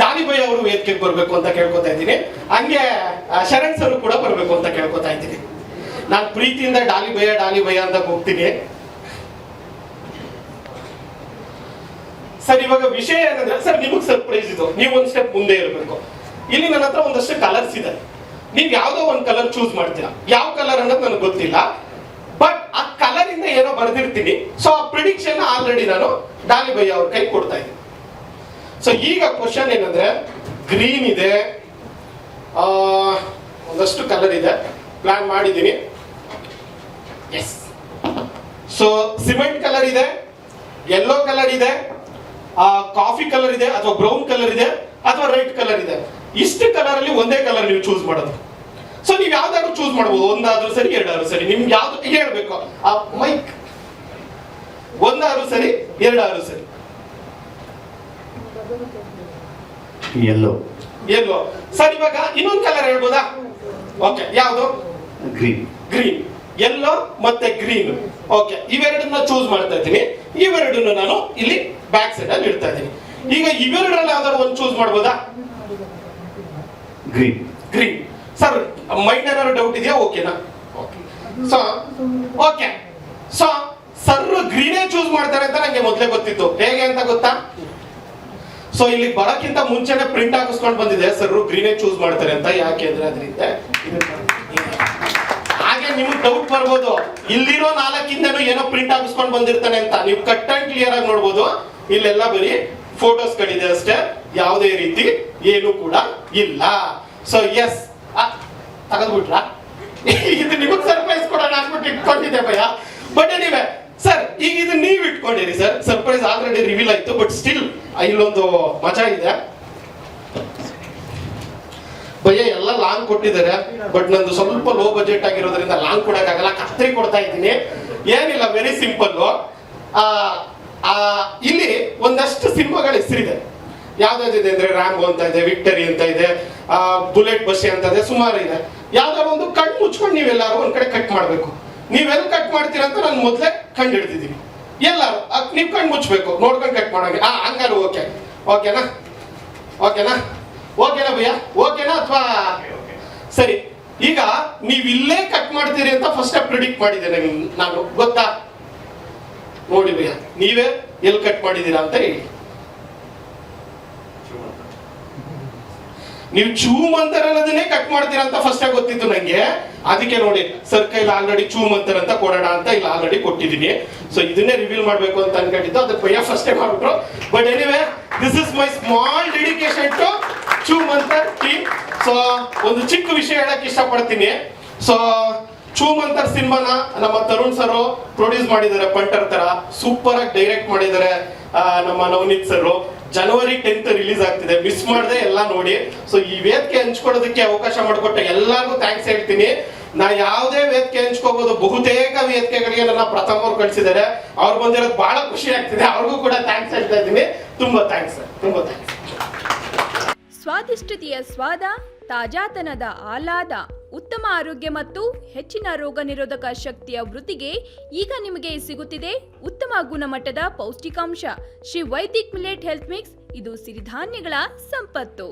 Daali by ಅವರು ವೇದಿಕೆಗೆ ಬರಬೇಕು ಅಂತ ಕೇಳ್ಕೊತಾ ಇದ್ದೀನಿ. ಹಂಗೆ ಶರಣ್ ಸರ್ ಕೂಡ ಬರಬೇಕು ಅಂತ ಕೇಳ್ಕೊತಾ ಇದ್ದೀನಿ. ನಾನು ಪ್ರೀತಿಯಿಂದ ಡಾಲಿ ಭಯ ಅಂತ ಹೋಗ್ತೀನಿ. ಸರ್, ಇವಾಗ ವಿಷಯ ಏನಂದ್ರೆ, ಸರ್ ನಿಮಗೆ ಸರ್ಪ್ರೈಸ್ ಇದು, ನೀವು ಒಂದ್ ಸ್ಟೆಪ್ ಮುಂದೆ ಇರಬೇಕು. ಇಲ್ಲಿ ನನ್ನ ಹತ್ರ ಒಂದಷ್ಟು ಕಲರ್ಸ್ ಇದೆ. ನೀವು ಯಾವ್ದೋ ಒಂದು ಕಲರ್ ಚೂಸ್ ಮಾಡ್ತೀರಾ. ಯಾವ ಕಲರ್ ಅನ್ನೋದು ನನಗೆ ಗೊತ್ತಿಲ್ಲ, ಬಟ್ ಆ ಕಲರ್ ಇಂದ ಏನೋ ಬರೆದಿರ್ತೀನಿ. ಸೊ ಆ ಪ್ರಿಡಿಕ್ಷನ್ ಆಲ್ರೆಡಿ ನಾನು ಡಾಲಿ ಭೈ ಅವ್ರ ಕೈ ಕೊಡ್ತಾ ಇದ್ದೀನಿ. ಸೊ ಈಗ ಕ್ವಶನ್ ಏನಂದ್ರೆ, ಗ್ರೀನ್ ಇದೆ, ಒಂದಷ್ಟು ಕಲರ್ ಇದೆ, ಪ್ಲಾನ್ ಮಾಡಿದ್ದೀನಿ. ಎಸ್. ಸೊ ಸಿಮೆಂಟ್ ಕಲರ್ ಇದೆ, ಯೆಲ್ಲೋ ಕಲರ್ ಇದೆ, ಕಾಫಿ ಕಲರ್ ಇದೆ, ಅಥವಾ ಬ್ರೌನ್ ಕಲರ್ ಇದೆ, ಅಥವಾ ರೆಡ್ ಕಲರ್ ಇದೆ. ಇಷ್ಟು ಕಲರ್ ಅಲ್ಲಿ ಒಂದೇ ಕಲರ್ ನೀವು ಚೂಸ್ ಮಾಡೋದು. ಸೊ ನೀವು ಯಾವ್ದಾದ್ರು ಚೂಸ್ ಮಾಡಬಹುದು, ಒಂದಾದ್ರೂ ಸರಿ, ಎರಡಾದ್ರೂ ಸರಿ, ನಿಮ್ಗೆ ಯಾವ್ದು ಹೇಳ್ಬೇಕು. ಆ ಮೈಕ್ ಒಂದಾದ್ರೂ ಸರಿ, ಎರಡಾದ್ರೂ ಸರಿ. ಯೆಲ್ಲೋ. ಸರ್, ಇವಾಗ ಇನ್ನೊಂದು ಕಲರ್ ಹೇಳ್ಬೋದಾ? ಓಕೆ, ಯಾವುದು? ಗ್ರೀನ್. ಯೆಲ್ಲೋ ಮತ್ತೆ ಗ್ರೀನ್. ಓಕೆ, ಇವೆರಡನ್ನ ಚೂಸ್ ಮಾಡ್ತಾ ಇದ್ದೀನಿ. ಇವೆರಡನ್ನು ನಾನು ಇಲ್ಲಿ ಬ್ಯಾಕ್ ಸೈಡ್ ಅಲ್ಲಿ ಇಡ್ತಾ ಇದ್ದೀನಿ. ಈಗ ಇವೆರಡರಲ್ಲಿ ಯಾವ್ದಾದ್ರು ಒಂದು ಚೂಸ್ ಮಾಡ್ಬೋದಾ? ಗ್ರೀನ್. ಸರ್, ಮೈಂಡ್ ಏನಾದ್ರು ಡೌಟ್ ಇದೆಯಾ? ಓಕೆನಾ? ಓಕೆ. ಸೊ ಸರ್ ಗ್ರೀನೇ ಚೂಸ್ ಮಾಡ್ತಾರೆ ಅಂತ ನಂಗೆ ಮೊದಲೇ ಗೊತ್ತಿತ್ತು. ಹೇಗೆ ಅಂತ ಗೊತ್ತಾ? ಸೊ ಇಲ್ಲಿ ಬರಕ್ಕಿಂತ ಮುಂಚೆನೆ ಪ್ರಿಂಟ್ ಹಾಕಿಸ್ಕೊಂಡು ಬಂದಿದೆ, ಸರ್ ಗ್ರೀನೇ ಚೂಸ್ ಮಾಡ್ತಾರೆ ಅಂತ. ಯಾಕೆ ಅಂದ್ರೆ ಅದರಿಂದ ಹಾಗೆ ನಿಮ್ಗೆ ಡೌಟ್ ಬರ್ಬೋದು, ಇಲ್ಲಿರೋ 4 ಏನೋ ಪ್ರಿಂಟ್ ಹಾಕಿಸ್ಕೊಂಡು ಬಂದಿರ್ತಾನೆ ಅಂತ. ನೀವು ಕಟ್ ಅಂಡ್ ಕ್ಲಿಯರ್ ಆಗಿ ನೋಡ್ಬೋದು. ಇಲ್ಲೆಲ್ಲ ಬರೀ ಫೋಟೋಸ್ ಗಳಿದೆ ಅಷ್ಟೇ, ಯಾವುದೇ ರೀತಿ ಏನು ಕೂಡ ಇಲ್ಲ. ಸೊ ಎಸ್, ತಗದ್ಬಿಟ್ರಾ? ಇದು ನಿಮಗ್ ಸರ್ಪ್ರೈಸ್ ಕೊಡೋಣ ಅನ್ಬಿಟ್ಟು ಇಟ್ಕೊಂಡಿದ್ದೆ ಭಯ. ಬಟ್ ಎನಿವೆ ಸರ್, ಈಗ ಇದು ನೀವು ಇಟ್ಕೊಂಡಿರಿ ಸರ್. ಸರ್ಪ್ರೈಸ್ ಆಲ್ರೆಡಿ ರಿವೀಲ್ ಆಯ್ತು, ಬಟ್ ಸ್ಟಿಲ್ ಇಲ್ಲೊಂದು ಮಜಾ ಇದೆ. ಭಯ ಎಲ್ಲ ಲಾಂಗ್ ಕೊಟ್ಟಿದ್ದಾರೆ, ಬಟ್ ನಂದು ಸ್ವಲ್ಪ ಲೋ ಬಜೆಟ್ ಆಗಿರೋದ್ರಿಂದ ಲಾಂಗ್ ಕೊಡಕ್ಕಾಗಲ್ಲ. ಕತ್ರಿ ಕೊಡ್ತಾ ಇದ್ದೀನಿ. ಏನಿಲ್ಲ, ವೆರಿ ಸಿಂಪಲ್. ಇಲ್ಲಿ ಒಂದಷ್ಟು ಸಿನಿಮಾಗಳ ಹೆಸರಿದೆ. ಯಾವ್ದಾವ್ದಿದೆ ಅಂದ್ರೆ, ರ್ಯಾಂಬೋ ಅಂತ ಇದೆ, ವಿಕ್ಟರಿ ಅಂತ ಇದೆ, ಬುಲೆಟ್ ಬಸ್ ಅಂತ ಇದೆ, ಸುಮಾರು ಇದೆ. ಯಾವ್ದಾದ್ರು ಒಂದು ಕಣ್ಣು ಮುಚ್ಕೊಂಡು ನೀವೆಲ್ಲಾರು ಒಂದ್ ಕಡೆ ಕಟ್ ಮಾಡ್ಬೇಕು. ನೀವೆಲ್ಲ ಕಟ್ ಮಾಡ್ತೀರಾ ಅಂತ ನಾನು ಮೊದಲೇ ಕಂಡು ಹಿಡ್ತಿದ್ದೀನಿ. ಎಲ್ಲಾರು ನೀವ್ ಕಣ್ಣು ಮುಚ್ಚಬೇಕು, ನೋಡ್ಕೊಂಡು ಕಟ್ ಮಾಡಂಗೆ. ಹಂಗಾರು ಓಕೆನಾ ಭಯ್ಯ? ಓಕೆನಾ ಅಥವಾ ಸರಿ? ಈಗ ನೀವ್ ಇಲ್ಲೇ ಕಟ್ ಮಾಡ್ತೀರಿ ಅಂತ ಫಸ್ಟ್ ಪ್ರಿಡಿಕ್ಟ್ ಮಾಡಿದ್ದೇನೆ ನಾನು, ಗೊತ್ತಾ? ನೋಡಿ ಭಯ್ಯ, ನೀವೇ ಎಲ್ಲಿ ಕಟ್ ಮಾಡಿದೀರಾ ಅಂತ ಹೇಳಿ. ನೀವು ಚೂಮ್ ಅಂತಾರ ಅನ್ನೋದನ್ನೇ ಕಟ್ ಮಾಡ್ತೀರಾ ಅಂತ ಫಸ್ಟ್ ಗೊತ್ತಿತ್ತು ನಂಗೆ. ಅದಕ್ಕೆ ನೋಡಿ ಸರ್ ಕೈಲಿ ಆಲ್ರೆಡಿ ಚೂಮ್ ಅಂತಾರ ಅಂತ ಕೊಡೋಣ ಅಂತ ಇಲ್ಲಿ ಆಲ್ರೆಡಿ ಕೊಟ್ಟಿದ್ದೀನಿ. ಸೊ ಇದನ್ನೇ ರಿವೀಲ್ ಮಾಡ್ಬೇಕು ಅಂತ ಅನ್ಕೊಂಡಿದ್ದು, ಅದಕ್ಕೆ ಭಯ ಫಸ್ಟೇ ಮಾಡ್ಬಿಟ್ರು. But anyway, this is my small dedication to Choom and their team. So ಒಂದು ಚಿಕ್ಕ ವಿಷಯ ಹೇಳಕ್ ಇಷ್ಟಪಡ್ತೀನಿ. ಸೊ ಚೂಮ್ ಅಂತರ್ ಸಿನಿಮಾನ ನಮ್ಮ ತರುಣ್ ಸರ್ ಪ್ರೊಡ್ಯೂಸ್ ಮಾಡಿದ್ದಾರೆ. ಪಂಟರ್ ತರ ಸೂಪರ್ ಆಗಿ ಡೈರೆಕ್ಟ್ ಮಾಡಿದ್ದಾರೆ ನಮ್ಮ ನವನೀತ್ ಸರ್. ಜನವರಿ 10th ರಿಲೀಸ್ ಆಗ್ತಿದೆ, ಮಿಸ್ ಮಾಡದೆ ಎಲ್ಲ ನೋಡಿ. ಸೊ ಈ ವೇದಿಕೆ ಹಂಚ್ಕೊಳ್ಳೋದಕ್ಕೆ ಅವಕಾಶ ಮಾಡಿಕೊಟ್ಟ ಎಲ್ಲರಿಗೂ ಥ್ಯಾಂಕ್ಸ್ ಹೇಳ್ತೀನಿ. ನಾ ಯಾವುದೇ ವೇದಿಕೆ ಹಂಚ್ಕೋಬಹುದು, ಬಹುತೇಕ ವೇದಿಕೆಗಳಿಗೆ ನನ್ನ ಪ್ರಥಮವ್ರು ಕಳಿಸಿದ್ದಾರೆ. ಅವ್ರು ಬಂದಿರೋದು ಬಹಳ ಖುಷಿ ಆಗ್ತಿದೆ. ಅವ್ರಿಗೂ ಕೂಡ ಥ್ಯಾಂಕ್ಸ್ ಹೇಳ್ತಾ ಇದ್ದೀನಿ. ತುಂಬಾ ಥ್ಯಾಂಕ್ಸ್ ಸರ್, ತುಂಬಾ ಥ್ಯಾಂಕ್ಸ್. ಸ್ವಾದಿಷ್ಟತೆಯ ಸ್ವಾದ, ತಾಜಾತನದ ಆಹ್ಲಾದ, ಉತ್ತಮ ಆರೋಗ್ಯ ಮತ್ತು ಹೆಚ್ಚಿನ ರೋಗ ನಿರೋಧಕ ಶಕ್ತಿಯ ವೃದ್ಧಿಗೆ ಈಗ ನಿಮಗೆ ಸಿಗುತ್ತಿದೆ ಉತ್ತಮ ಗುಣಮಟ್ಟದ ಪೌಷ್ಟಿಕಾಂಶ. Shri Vaidik millet health mix. ಇದು ಸಿರಿಧಾನ್ಯಗಳ ಸಂಪತ್ತು.